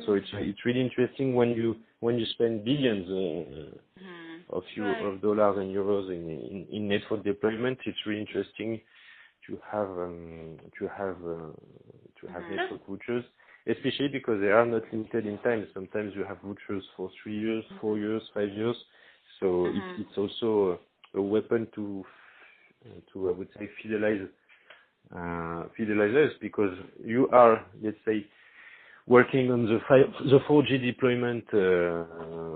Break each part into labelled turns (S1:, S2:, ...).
S1: So it's really interesting when you spend billions of dollars and euros in network deployment. It's really interesting to have network vouchers, especially because they are not limited in time. Sometimes you have vouchers for 3 years, 4 years, 5 years. So it's also a weapon to I would say fidelizers, because you are, let's say, working on the 4G deployment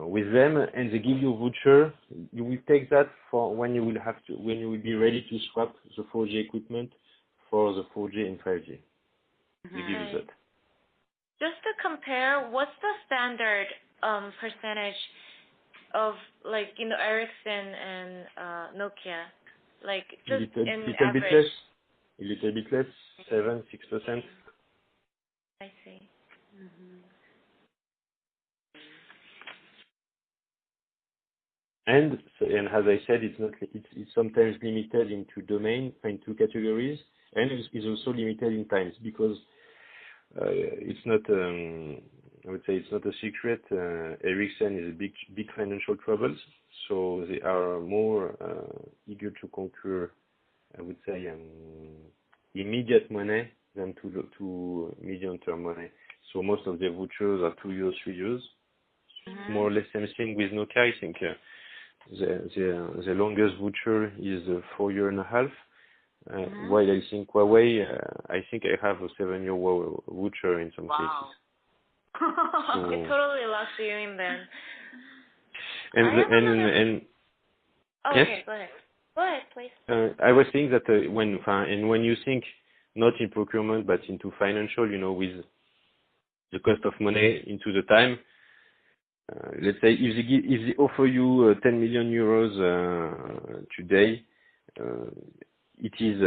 S1: with them, and they give you a voucher. You will take that for when you will be ready to swap the 4G equipment for the 4G and 5G. They give you that.
S2: Just to compare, what's the standard percentage of, like, Ericsson and Nokia, like just in average?
S1: A little bit less, 7-6%.
S2: I see.
S1: And as I said, it's sometimes limited into into categories, and it's also limited in times, because it's not I would say it's not a secret. Ericsson is big financial troubles, so they are more eager to conquer, I would say, immediate money than to medium-term money. So most of the vouchers are 2 years, 3 years. More or less same thing with Nokia. I think the longest voucher is 4 years and a half. While I think Huawei, I think I have a 7-year voucher in some cases.
S2: So, it totally locks you in then.
S1: Okay,
S2: yes? Go ahead, please.
S1: I was saying that when you think not in procurement but into financial, with the cost of money into the time, let's say if they offer you 10 million euros today, it is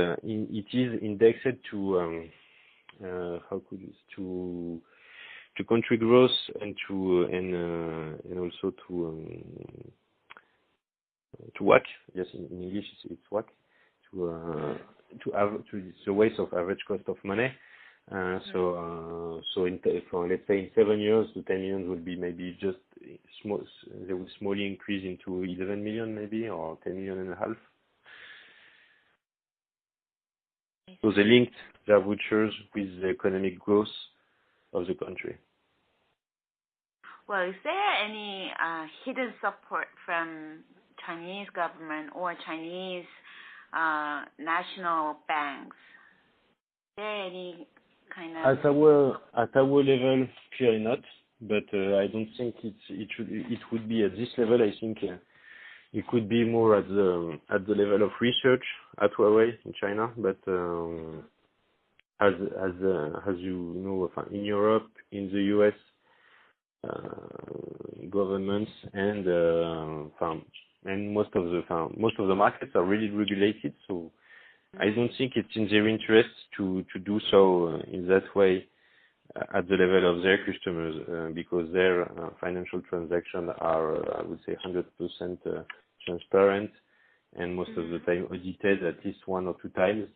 S1: indexed to to country growth and also to WACC. Yes, in English it's WACC. To the weight of average cost of money. So let's say in 7 years, the 10 million will be maybe just small. They will slowly increase into 11 million maybe, or 10 million and a half. So they linked their vouchers with the economic growth of the country.
S3: Well, is there any hidden support from Chinese government or Chinese national banks? Is there any kind of...
S1: At our level, clearly not. But I don't think it would be at this level. I think it could be more at the level of research at Huawei in China. But as you know, in Europe, in the US, governments and most of the markets are really regulated. So I don't think it's in their interest to do so in that way at the level of their customers, because their financial transactions are, I would say, 100% transparent, and most of the time audited at least 1 or 2 times.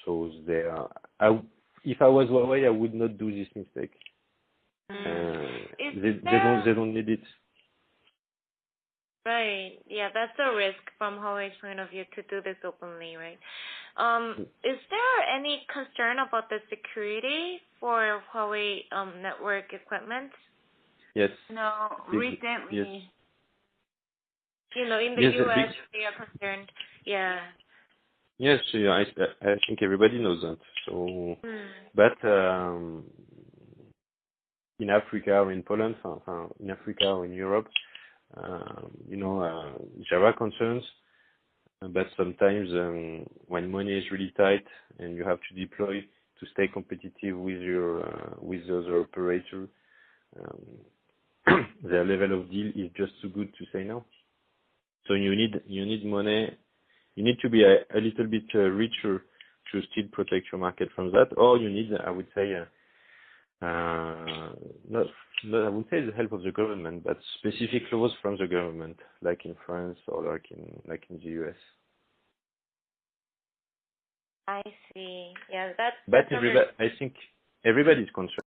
S1: So they are. If I was Huawei, I would not do this mistake. They don't need it.
S2: Right. Yeah, that's a risk from Huawei's point of view to do this openly, right? Is there any concern about the security for Huawei network equipment?
S1: Yes.
S3: No, recently.
S1: Yes.
S2: In the US, they are concerned. Yeah.
S1: Yes, I think everybody knows that. So, but in Africa or in Poland, in Africa or in Europe, there are concerns. But sometimes when money is really tight and you have to deploy to stay competitive with the other operator, their level of deal is just too good to say no. So you need money. You need to be a little bit richer to still protect your market from that, or you need, I would say, not I would say the help of the government, but specific laws from the government, like in France or like in the US.
S2: I see. Yeah, that's.
S1: But I think everybody is concerned.